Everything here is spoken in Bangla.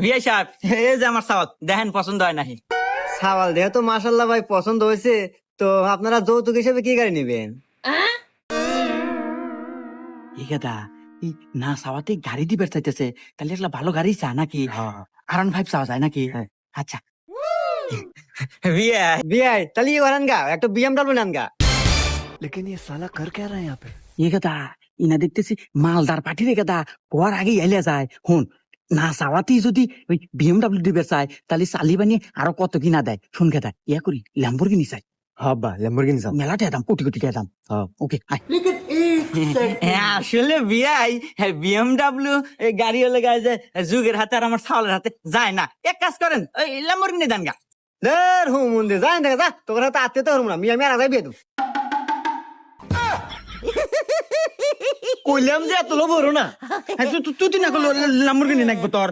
বিআই সাহেব, এই যে আমার সাওয়াত দেখেন পছন্দ হয় নাকি? সাওয়াল দেহ তো মাশাল্লাহ ভাই পছন্দ হয়েছে। তো আপনারা যৌতুক হিসেবে কি গাড়ি নেবেন? ঠিক আছে, এই না সাওয়াতে গাড়ি দিবে চাইতেছে, তাহলে একটা ভালো গাড়ি চা নাকি? R15 চাওয়া যায় নাকি? হ্যাঁ। আচ্ছা বিআই, বিআই তাহলে ইয়ে করেন গা, একটা বিএমডব্লিউ নেন গা। এই কথা ইনা দেখতেছি মালদার পাঠি রে কথা হওয়ার আগে এলে যায়। হুন, না চাওয়াতেই যদি ওই BMW দিবে চায়, তাহলে চালি বানিয়ে আরো কত কিনা দেয়। শুন কথা ইয়া করি ল্যাম্বরগিনি চাই, হব্বা ল্যাম্বরগিনি চাও? মেলাটা দাম, কোটি কোটি টাকা দাম। ওকে আসলে বিআই BMW গাড়ি হলে গায়ে যে যুগের হাতে আর আমার ছাওয়ালের হাতে যায় না। এক কাজ করেন, ওই ল্যাম্বরগিনি দেন গা। দের হুম মন্দির যাই দেখা যা, তোর হাতে আত্মীয় তো হরম না, আমি আর আগে বিয়ে দেবো। কইলাম যে এত লোভ হরো না, তুই না করলো ল্যাম্বরগিনি নাকবো তোর